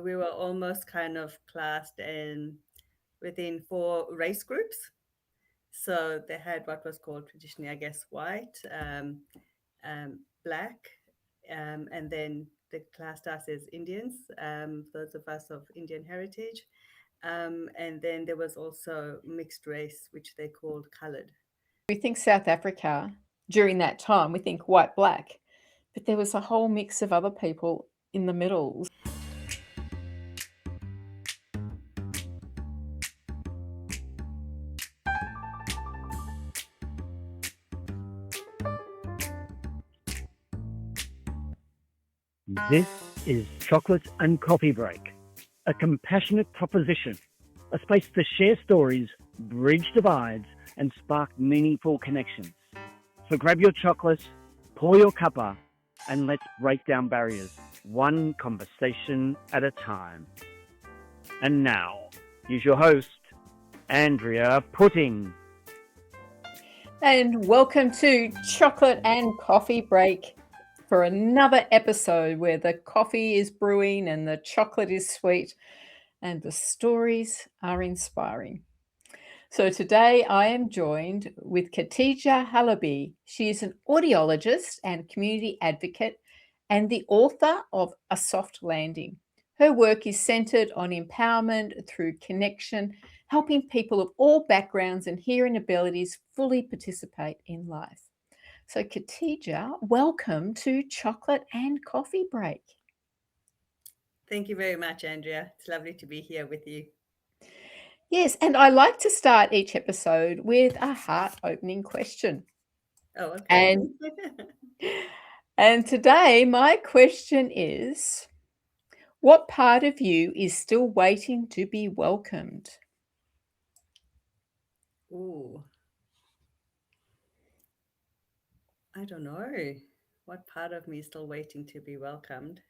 we were almost kind of classed in within four race groups. So they had what was called traditionally, I guess, white, black, and then they classed us as Indians, those of us of Indian heritage. And then there was also mixed race, which they called colored. We think South Africa during that time, we think white, black, but there was a whole mix of other people in the middle. This is Chocolate and Coffee Break, a compassionate proposition, a space to share stories, bridge divides, and spark meaningful connections. So grab your chocolate, pour your cuppa, and let's break down barriers, one conversation at a time. And now, here's your host, Andrea Putting. And welcome to Chocolate and Coffee Break for another episode where the coffee is brewing and the chocolate is sweet and the stories are inspiring. So today I am joined with Katija Halabi. She is an audiologist and community advocate and the author of A Soft Landing. Her work is centered on empowerment through connection, helping people of all backgrounds and hearing abilities fully participate in life. So, Khatija, welcome to Chocolate and Coffee Break. Thank you very much, Andrea. It's lovely to be here with you. Yes, and I like to start each episode with a heart-opening question. Oh, okay. And and today my question is, what part of you is still waiting to be welcomed? Ooh, I don't know. What part of me is still waiting to be welcomed?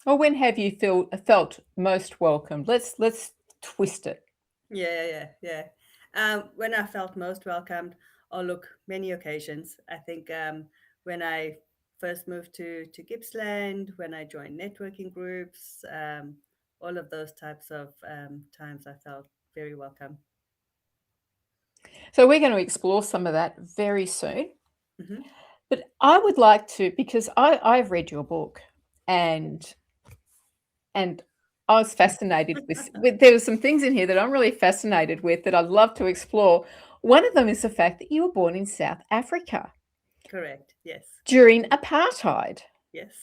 Or when have you felt most welcomed? Let's twist it. Yeah. When I felt most welcomed, oh, look, many occasions. I think when I first moved to Gippsland, when I joined networking groups, all of those types of times I felt very welcome. So we're going to explore some of that very soon. Hmm. But I would like to, because I've read your book and and I was fascinated with there were some things in here that I'm really fascinated with that I'd love to explore. One of them is the fact that you were born in South Africa Correct. Yes. during apartheid, Yes.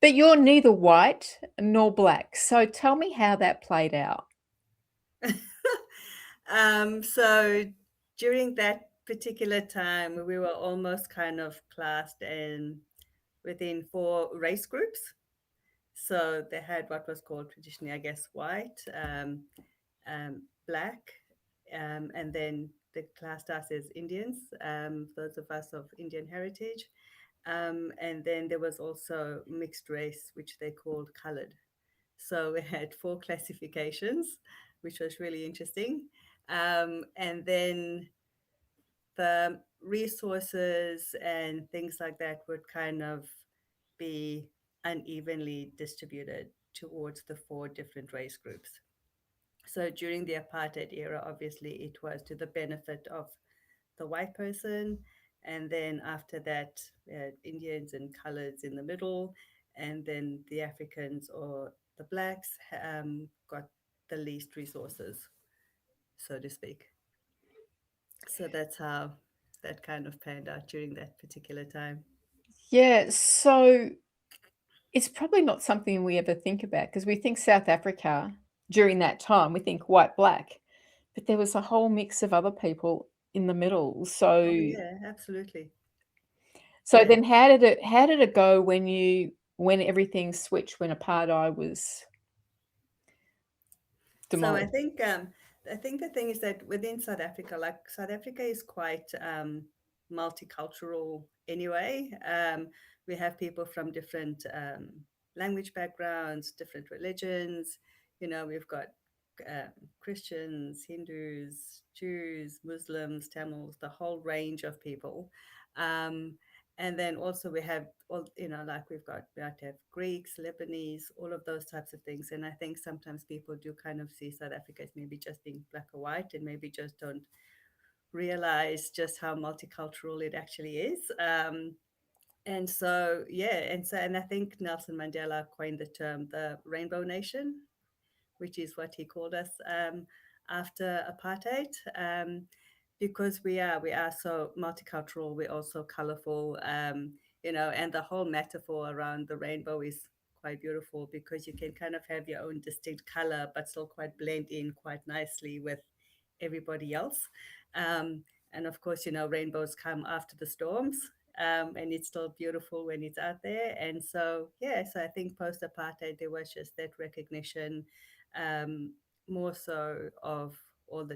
but you're neither white nor black. So tell me how that played out. So during that particular time, we were almost kind of classed in within four race groups. So they had what was called traditionally, I guess, white, black, and then they classed us as Indians, those of us of Indian heritage. And then there was also mixed race, which they called colored. So we had four classifications, which was really interesting. And then the resources and things like that would kind of be unevenly distributed towards the four different race groups. So during the apartheid era, obviously, it was to the benefit of the white person. And then after that, we had Indians and coloreds in the middle. And then the Africans or the blacks got the least resources, so to speak. So that's how that kind of panned out during that particular time. Yeah, so it's probably not something we ever think about because we think South Africa during that time, we think white, black, but there was a whole mix of other people in the middle. Oh, So yeah, absolutely. so Yeah. then how did it go when everything switched, when apartheid was So demolished? I think the thing is that within South Africa, like South Africa is quite multicultural anyway. We have people from different language backgrounds, different religions. You know, we've got Christians, Hindus, Jews, Muslims, Tamils, the whole range of people. Um, And then also we have all, like we have to have Greeks, Lebanese, all of those types of things. And I think sometimes people do kind of see South Africa as maybe just being black or white, and maybe just don't realize just how multicultural it actually is. And so, yeah, and I think Nelson Mandela coined the term the Rainbow Nation, which is what he called us, after apartheid, because we are so multicultural. We're also colorful, and the whole metaphor around the rainbow is quite beautiful because you can kind of have your own distinct color, but still quite blend in quite nicely with everybody else. Um, and of course, rainbows come after the storms. And it's still beautiful when it's out there. And so, yeah, so I think post apartheid, there was just that recognition, um, more so of all um,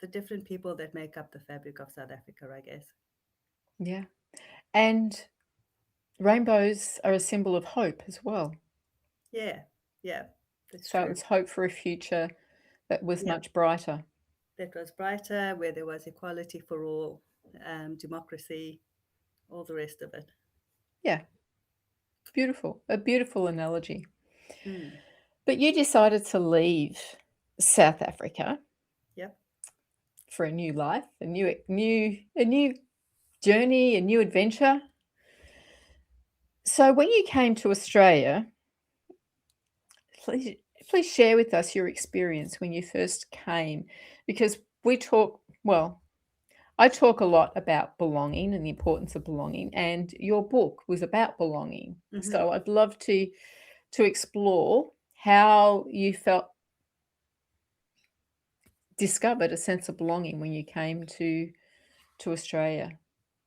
the different people that make up the fabric of South Africa, I guess. Yeah. And rainbows are a symbol of hope as well. Yeah, yeah, that's So it true. was hope for a future that was Yeah, much brighter. that was brighter, where there was equality for all, democracy, all the rest of it. Yeah, beautiful. A beautiful analogy. Mm. But you decided to leave South Africa Yep. for a new life, a new journey, a new adventure. So when you came to Australia, please please share with us your experience when you first came, because we talk, well, I talk a lot about belonging and the importance of belonging, and your book was about belonging. Mm-hmm. So I'd love to explore how you felt discovered a sense of belonging when you came to Australia.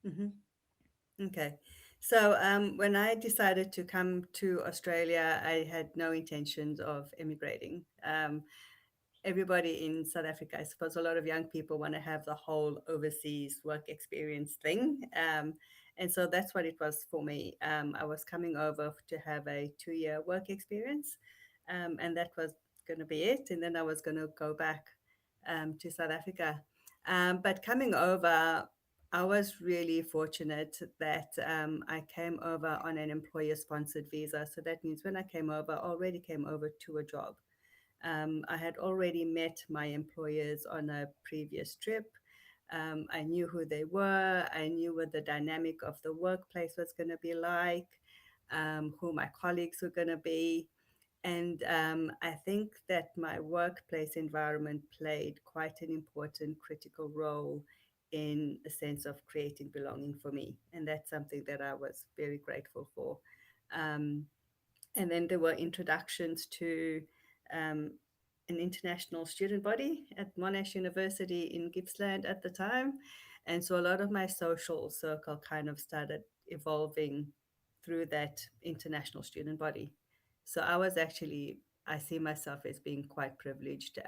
Mm-hmm. Okay. So when I decided to come to Australia, I had no intentions of immigrating. Everybody in South Africa, I suppose a lot of young people want to have the whole overseas work experience thing. And so that's what it was for me. I was coming over to have a 2-year work experience, and that was going to be it. And then I was going to go back to South Africa. But coming over, I was really fortunate that I came over on an employer sponsored visa. So that means when I came over, I already came over to a job. I had already met my employers on a previous trip. I knew who they were. I knew what the dynamic of the workplace was going to be like, who my colleagues were going to be. And I think that my workplace environment played quite an important critical role in a sense of creating belonging for me. And that's something that I was very grateful for. Um, and then there were introductions to um, an international student body at Monash University in Gippsland at the time. And so a lot of my social circle kind of started evolving through that international student body. So I see myself as being quite privileged,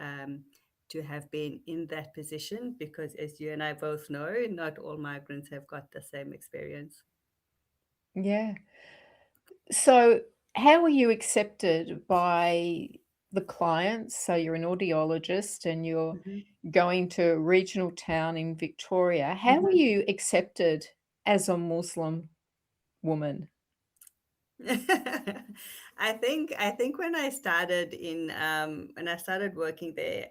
to have been in that position because, as you and I both know, not all migrants have got the same experience. Yeah. So how were you accepted by the clients? So you're an audiologist and you're Mhm. going to a regional town in Victoria. How were Mhm. you accepted as a Muslim woman? I think when I started working there,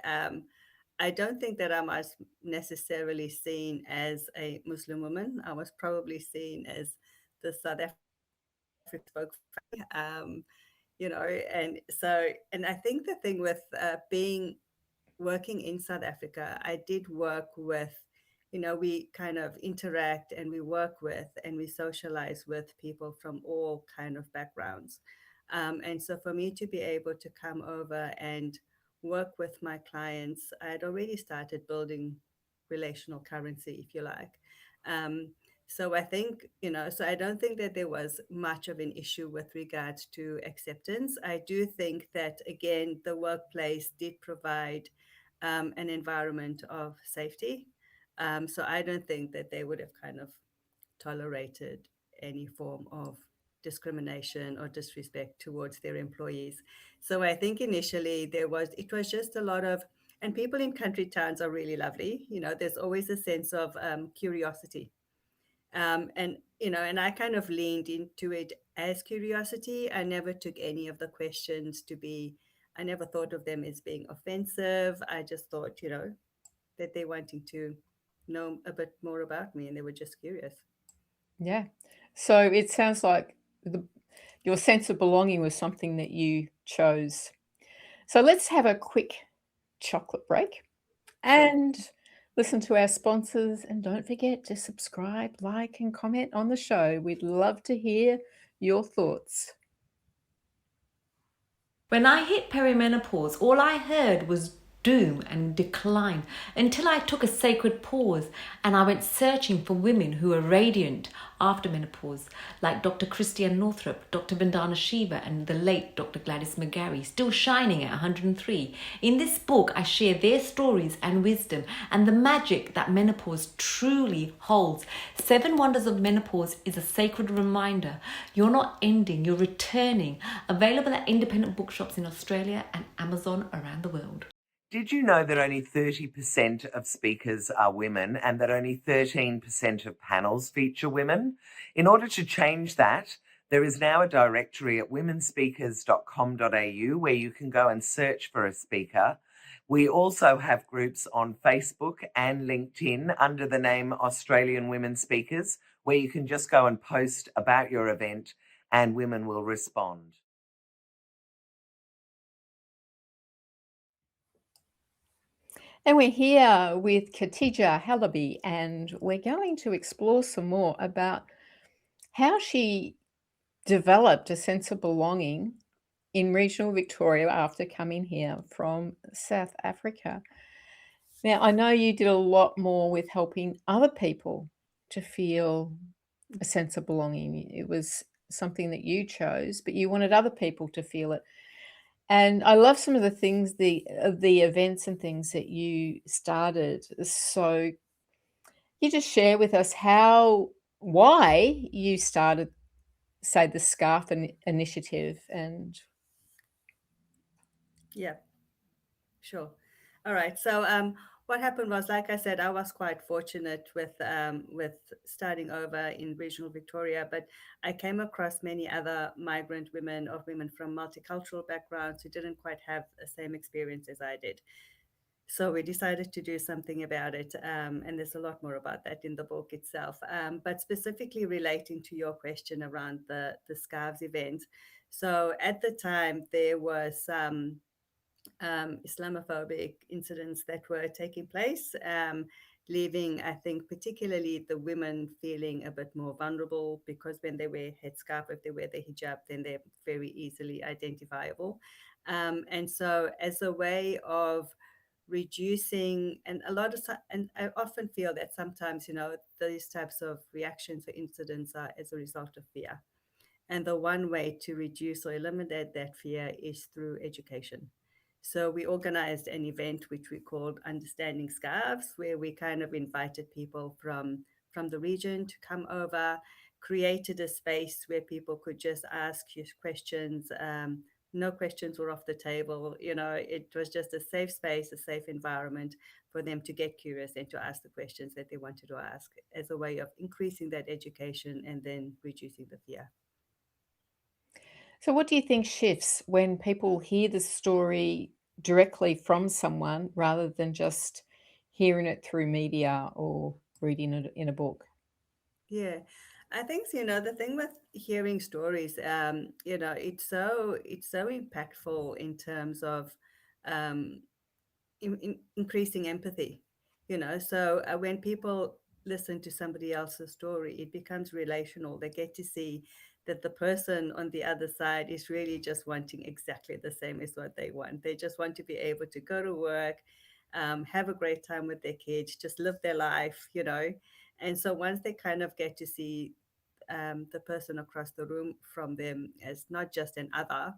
I don't think that I was necessarily seen as a Muslim woman. I was probably seen as the South African spoke funny, and I think the thing with being working in South Africa, I did work with, we kind of interact and we work with and we socialize with people from all kind of backgrounds. And so for me to be able to come over and work with my clients, I had already started building relational currency, if you like. Um, so I think, so I don't think that there was much of an issue with regards to acceptance. I do think that, again, the workplace did provide an environment of safety. So I don't think that they would have kind of tolerated any form of discrimination or disrespect towards their employees. So I think initially it was just a lot of, and people in country towns are really lovely. There's always a sense of curiosity. And and I kind of leaned into it as curiosity. I never took any of the questions to be. I never thought of them as being offensive. I just thought, that they're wanting to know a bit more about me, and they were just curious. Yeah. So it sounds like your sense of belonging was something that you chose. So let's have a quick chocolate break Sure. and listen to our sponsors. And don't forget to subscribe, like, and comment on the show. We'd love to hear your thoughts. When I hit perimenopause, all I heard was doom and decline until I took a sacred pause and I went searching for women who were radiant after menopause, like Dr. Christiane Northrup, Dr. Vandana Shiva, and the late Dr. Gladys McGarry, still shining at 103. In this book, I share their stories and wisdom and the magic that menopause truly holds. 7 Wonders of Menopause is a sacred reminder. You're not ending, you're returning. Available at independent bookshops in Australia and Amazon around the world. Did you know that only 30% of speakers are women and that only 13% of panels feature women? In order to change that, there is now a directory at womenspeakers.com.au where you can go and search for a speaker. We also have groups on Facebook and LinkedIn under the name Australian Women Speakers, where you can just go and post about your event and women will respond. And we're here with Katija Halabi, and we're going to explore some more about how she developed a sense of belonging in regional Victoria after coming here from South Africa. Now, I know you did a lot more with helping other people to feel a sense of belonging. It was something that you chose, but you wanted other people to feel it. And I love some of the things, the events and things that you started. So you just share with us why you started, say, the Scarf Initiative, and Yeah, sure. All right. So what happened was, like I said, I was quite fortunate with starting over in regional Victoria, but I came across many other migrant women or women from multicultural backgrounds who didn't quite have the same experience as I did. So we decided to do something about it, and there's a lot more about that in the book itself. But specifically relating to your question around the scarves event, so at the time there was some Islamophobic incidents that were taking place, leaving, I think, particularly the women feeling a bit more vulnerable because when they wear headscarf, if they wear the hijab, then they're very easily identifiable. And so, as a way of reducing, and and I often feel that sometimes, these types of reactions or incidents are as a result of fear. And the one way to reduce or eliminate that fear is through education. So we organized an event which we called Understanding Scarves, where we kind of invited people from the region to come over, created a space where people could just ask you questions. No questions were off the table. It was just a safe space, a safe environment for them to get curious and to ask the questions that they wanted to ask as a way of increasing that education and then reducing the fear. so what do you think shifts when people hear the story directly from someone rather than just hearing it through media or reading it in a book? Yeah, I think the thing with hearing stories, it's so impactful in terms of um, increasing empathy. So when people listen to somebody else's story, it becomes relational. They get to see that the person on the other side is really just wanting exactly the same as what they want. They just want to be able to go to work, have a great time with their kids, just live their life. And so once they kind of get to see the person across the room from them as not just an other,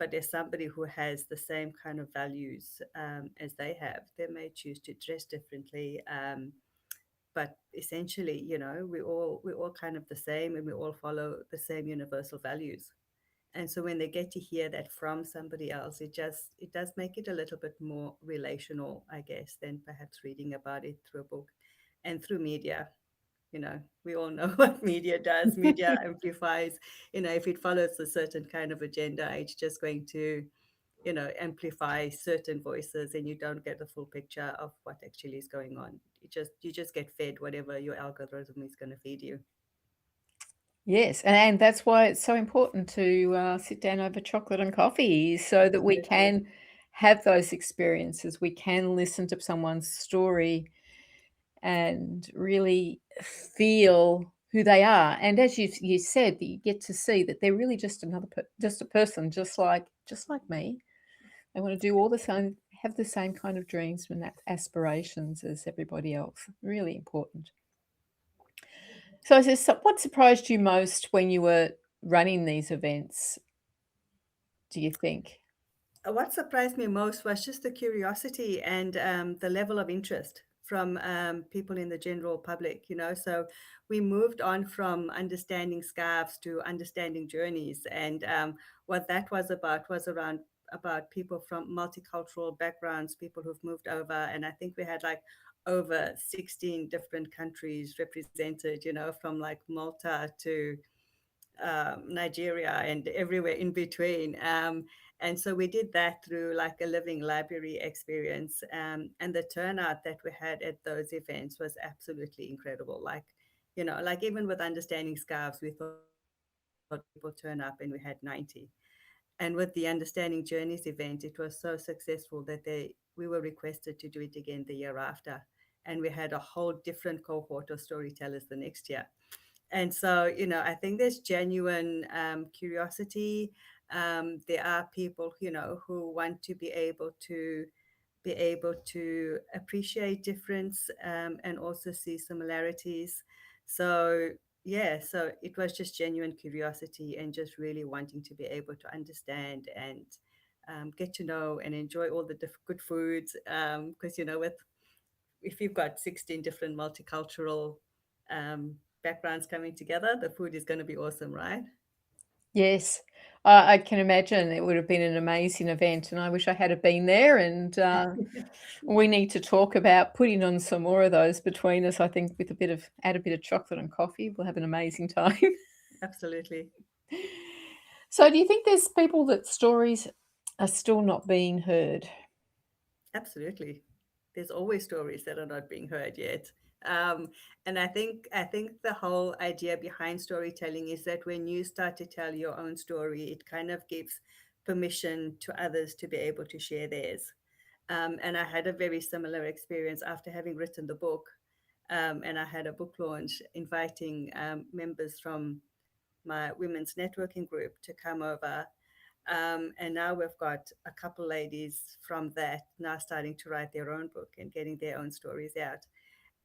but as somebody who has the same kind of values as they have, they may choose to dress differently. But essentially, we're all kind of the same, and we all follow the same universal values. And so when they get to hear that from somebody else, it does make it a little bit more relational, I guess, than perhaps reading about it through a book and through media. We all know what media does. Media amplifies, if it follows a certain kind of agenda, it's just going to, amplify certain voices, and you don't get the full picture of what actually is going on. You just get fed whatever your algorithm is going to feed you. Yes, and that's why it's so important to sit down over chocolate and coffee so that we Absolutely. can have those experiences. We can listen to someone's story and really feel who they are. And as you said, that you get to see that they're really just just a person, just like me. They want to do all the same, have the same kind of dreams and aspirations as everybody else. Really important. So, what surprised you most when you were running these events, do you think? What surprised me most was just the curiosity and the level of interest from people in the general public. So we moved on from understanding scarves to understanding journeys, and what that was about was around about people from multicultural backgrounds, people who've moved over, and I think we had like over 16 different countries represented, from like Malta to Nigeria and everywhere in between. And so we did that through like a living library experience. And the turnout that we had at those events was absolutely incredible. Like even with Understanding Scarves, we thought we had 100 people turn up and we had 90. And with the Understanding Journeys event, it was so successful that we were requested to do it again the year after. And we had a whole different cohort of storytellers the next year. And so, I think there's genuine curiosity. There are people, who want to be able to appreciate difference, and also see similarities. So yeah, so it was just genuine curiosity and just really wanting to be able to understand and get to know and enjoy all the good foods. Because with if you've got 16 different multicultural backgrounds coming together, the food is going to be awesome, right? Yes, I can imagine it would have been an amazing event, and I wish I had have been there. And we need to talk about putting on some more of those between us. I think with add a bit of chocolate and coffee, we'll have an amazing time. Absolutely. So, do you think there's people that stories are still not being heard? Absolutely. There's always stories that are not being heard yet. Um, and I think the whole idea behind storytelling is that when you start to tell your own story, it kind of gives permission to others to be able to share theirs. And I had a very similar experience after having written the book. And I had a book launch inviting members from my women's networking group to come over. And now we've got a couple ladies from that now starting to write their own book and getting their own stories out.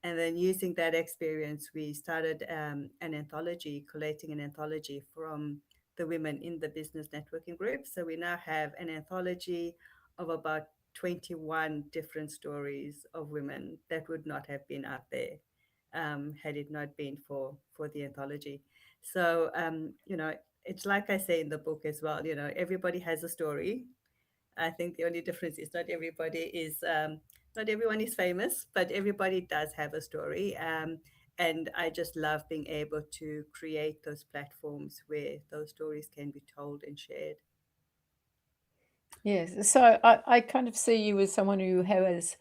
And then using that experience, we started an anthology, collating an anthology from the women in the business networking group. So we now have an anthology of about 21 different stories of women that would not have been out there had it not been for the anthology. So it's like I say in the book as well. Everybody has a story. I think the only difference is not everyone is famous, but everybody does have a story. And I just love being able to create those platforms where those stories can be told and shared. Yes. So I kind of see you as someone who has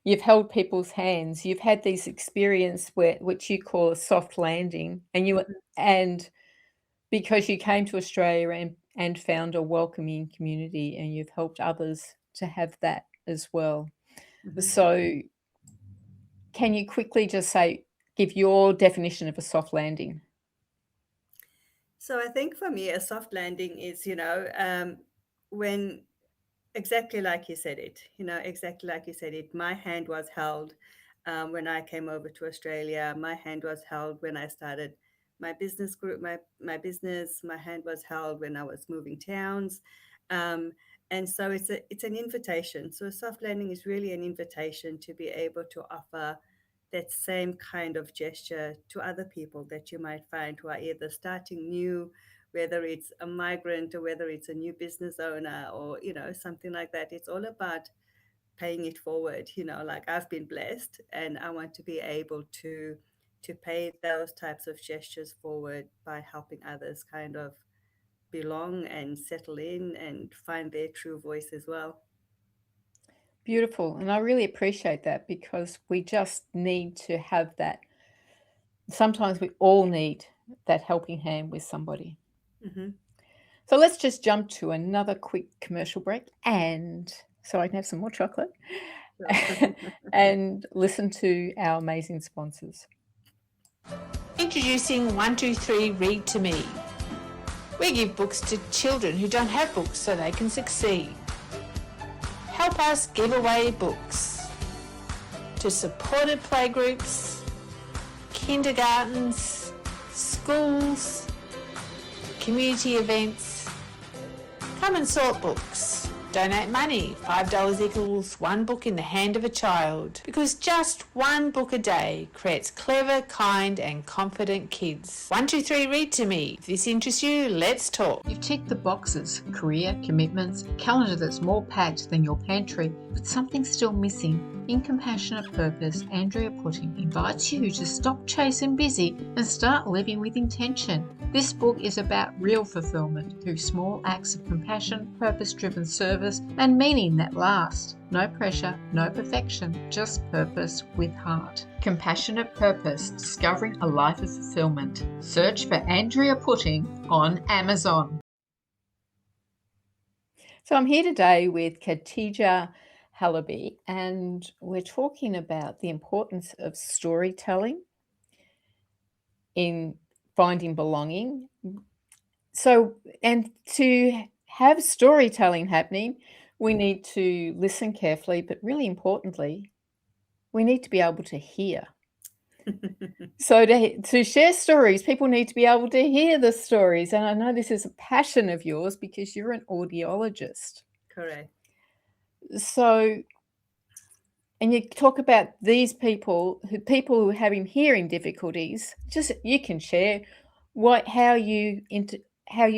you've held people's hands. You've had these experience which you call a soft landing, and because you came to Australia and found a welcoming community, and you've helped others to have that as well. Mhm. So can you quickly just give your definition of a soft landing? So I think for me, a soft landing is, when exactly like you said it, exactly like you said it. My hand was held when I came over to Australia. My hand was held when I started my business group, my business. My hand was held when I was moving towns, um, and so it's an invitation. So a soft landing is really an invitation to be able to offer that same kind of gesture to other people that you might find who are either starting new, whether it's a migrant or whether it's a new business owner or something like that. It's all about paying it forward. Like I've been blessed and I want to be able to to pay those types of gestures forward by helping others kind of belong and settle in and find their true voice as well. Beautiful. And I really appreciate that, because we just need to have that. Sometimes we all need that helping hand with somebody. Mm-hmm. So let's just jump to another quick commercial break, and so I can have some more chocolate and listen to our amazing sponsors. Introducing 123 Read to Me. We give books to children who don't have books so they can succeed. Help us give away books to supported playgroups, kindergartens, schools, community events. Come and sort books. Donate money. $5 equals one book in the hand of a child. Because just one book a day creates clever, kind and confident kids. 123 Read to Me. If this interests you, let's talk. You've ticked the boxes: career, commitments, calendar that's more packed than your pantry, but something's still missing. In Compassionate Purpose, Andrea Putting invites you to stop chasing busy and start living with intention. This book is about real fulfillment through small acts of compassion, purpose-driven service, and meaning that last. No pressure, no perfection, just purpose with heart. Compassionate Purpose, Discovering a Life of Fulfillment. Search for Andrea Putting on Amazon. So I'm here today with Katija Halabi, and we're talking about the importance of storytelling in finding belonging. So, and to have storytelling happening, we need to listen carefully, but really importantly, we need to be able to hear. So to share stories, people need to be able to hear the stories. And I know this is a passion of yours because you're an audiologist. Correct. So, and you talk about these people who are having hearing difficulties. Just you can share how you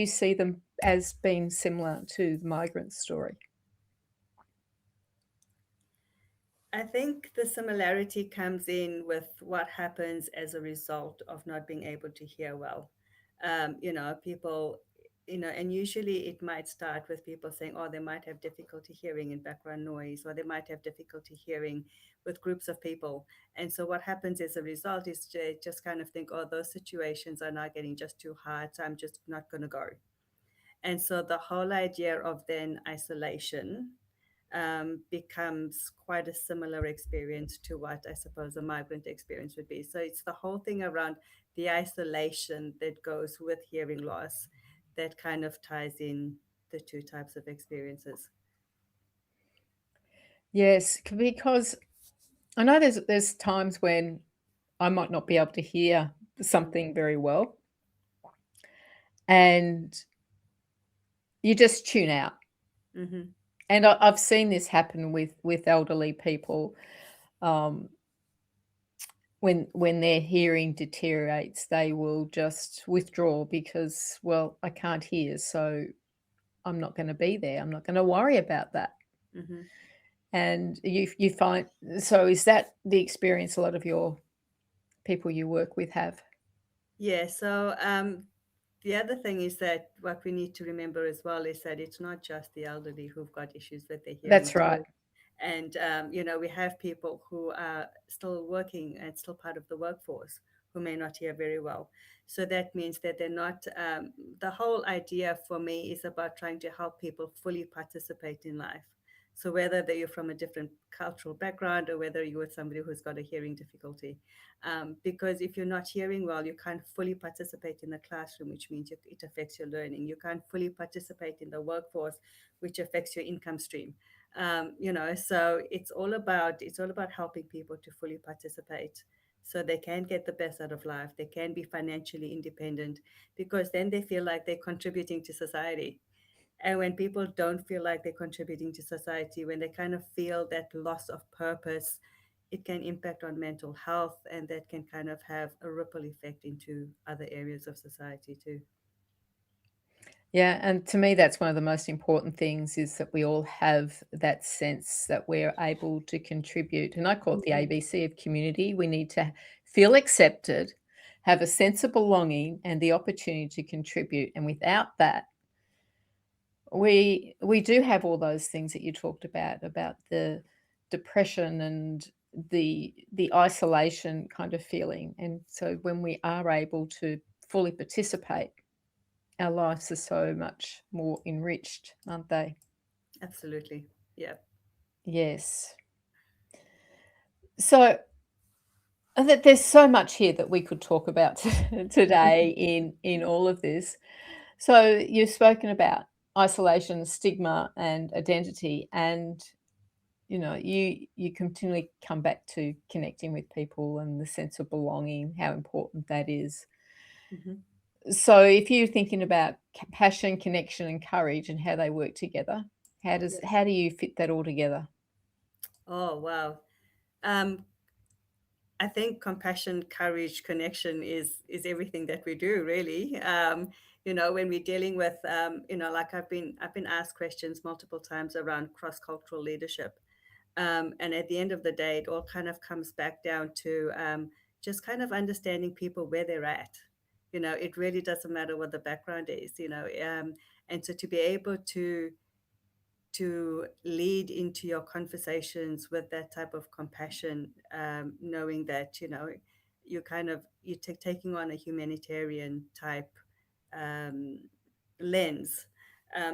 see them as being similar to the migrant story. I think the similarity comes in with what happens as a result of not being able to hear well. People, and usually it might start with people saying, oh, they might have difficulty hearing in background noise, or they might have difficulty hearing with groups of people. And so what happens as a result is they just kind of think, oh, those situations are now getting just too hard, so I'm just not going to go. And so the whole idea of then isolation becomes quite a similar experience to what I suppose a migrant experience would be. So it's the whole thing around the isolation that goes with hearing loss that kind of ties in the two types of experiences. Yes, because I know there's times when I might not be able to hear something very well, and you just tune out. Mm-hmm. And I've seen this happen with elderly people. When their hearing deteriorates, they will just withdraw because, well, I can't hear, so I'm not going to be there. I'm not going to worry about that. Mm-hmm. And you find, so is that the experience a lot of your people you work with have? Yeah. So the other thing is that what we need to remember as well is that it's not just the elderly who've got issues with their hearing. That's right. And, we have people who are still working and still part of the workforce who may not hear very well. So that means that they're not, the whole idea for me is about trying to help people fully participate in life. So whether you're from a different cultural background or whether you're somebody who's got a hearing difficulty, because if you're not hearing well, you can't fully participate in the classroom, which means it affects your learning. You can't fully participate in the workforce, which affects your income stream. So it's all about helping people to fully participate so they can get the best out of life. They can be financially independent because then they feel like they're contributing to society. And when people don't feel like they're contributing to society, when they kind of feel that loss of purpose, it can impact on mental health, and that can kind of have a ripple effect into other areas of society too. Yeah, and to me, that's one of the most important things is that we all have that sense that we're able to contribute. And I call it the ABC of community. We need to feel accepted, have a sense of belonging and the opportunity to contribute. And without that, we do have all those things that you talked about the depression and the isolation kind of feeling. And so when we are able to fully participate, our lives are so much more enriched, aren't they? Absolutely. Yeah. Yes. So there's so much here that we could talk about today in all of this. So you've spoken about isolation, stigma, and identity, and you continually come back to connecting with people and the sense of belonging, how important that is. Mhm. So if you're thinking about passion, connection, and courage and how they work together, Yes. how do you fit that all together? Oh, wow. I think compassion, courage, connection is everything that we do, really. When we're dealing with, like I've been asked questions multiple times around cross-cultural leadership, and at the end of the day, it all kind of comes back down to just kind of understanding people where they're at. It really doesn't matter what the background is. And so to be able to lead into your conversations with that type of compassion, knowing that you're taking on a humanitarian type um, lens.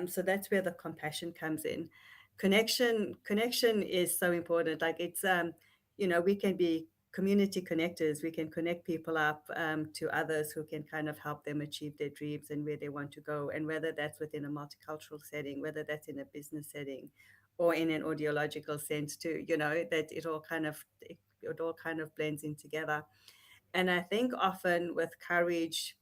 So that's where the compassion comes in. Connection is so important. Like we can be community connectors. We can connect people up to others who can kind of help them achieve their dreams and where they want to go. And whether that's within a multicultural setting, whether that's in a business setting, or in an audiological sense too. That it all kind of blends in together. And I think often with courage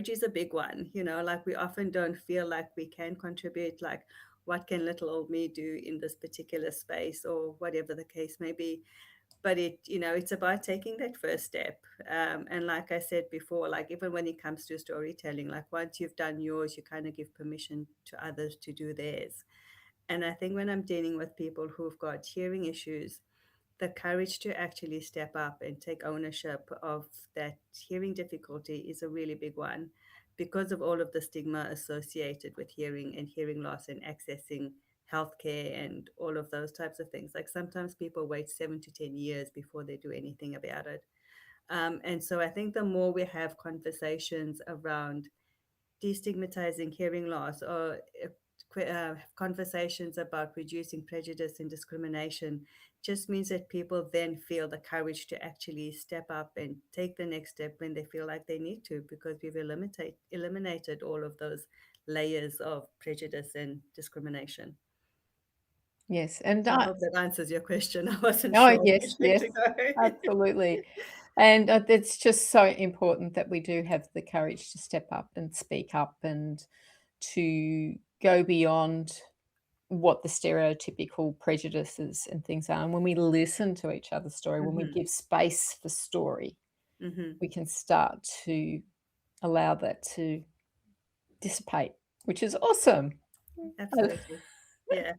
is a big one. Like we often don't feel like we can contribute. Like, what can little old me do in this particular space, or whatever the case may be. But it's about taking that first step. And like I said before, like even when it comes to storytelling, like once you've done yours, you kind of give permission to others to do theirs. And I think when I'm dealing with people who've got hearing issues, the courage to actually step up and take ownership of that hearing difficulty is a really big one, because of all of the stigma associated with hearing and hearing loss and accessing healthcare and all of those types of things. Like sometimes people wait 7 to 10 years before they do anything about it. And so I think the more we have conversations around destigmatizing hearing loss, or conversations about reducing prejudice and discrimination, just means that people then feel the courage to actually step up and take the next step when they feel like they need to, because we've eliminated all of those layers of prejudice and discrimination. Yes, and I hope that answers your question. I wasn't oh sure yes, where yes, to go. absolutely. And it's just so important that we do have the courage to step up and speak up and to go beyond what the stereotypical prejudices and things are. And when we listen to each other's story, when we Hmm. give space for story, Hmm. we can start to allow that to dissipate, which is awesome. Absolutely. Yeah.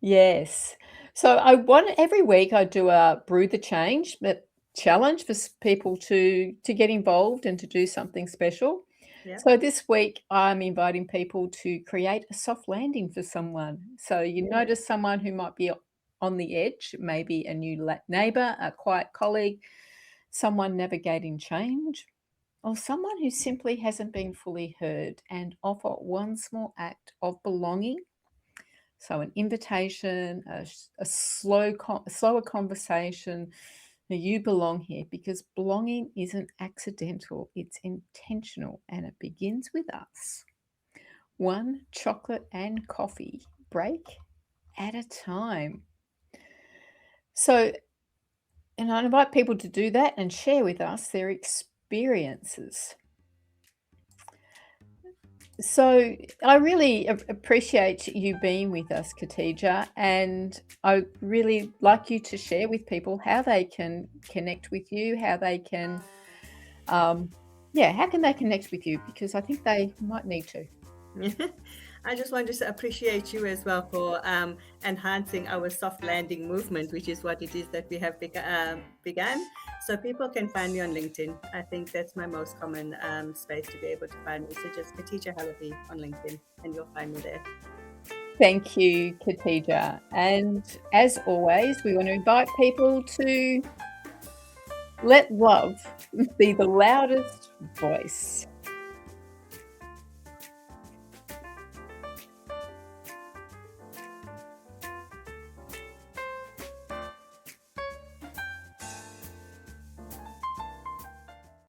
Yes. So I want every week I do a Brew the Change challenge for people to get involved and to do something special. Yeah. So this week I'm inviting people to create a soft landing for someone. So you Yeah. notice someone who might be on the edge, maybe a new neighbor, a quiet colleague, someone navigating change, or someone who simply hasn't been fully heard, and offer one small act of belonging. So an invitation, a slower conversation. Now, you belong here, because belonging isn't accidental, it's intentional, and it begins with us. One chocolate and coffee break at a time. So, and I invite people to do that and share with us their experiences. So I really appreciate you being with us, Khatija, and I really like you to share with people how they can connect with you, how they can, how can they connect with you? Because I think they might need to. I just want to appreciate you as well for enhancing our soft landing movement, which is what it is that we have began. So people can find me on LinkedIn. I think that's my most common space to be able to find me. So just Katija Halabi on LinkedIn, and you'll find me there. Thank you, Khatija. And as always, we want to invite people to let love be the loudest voice.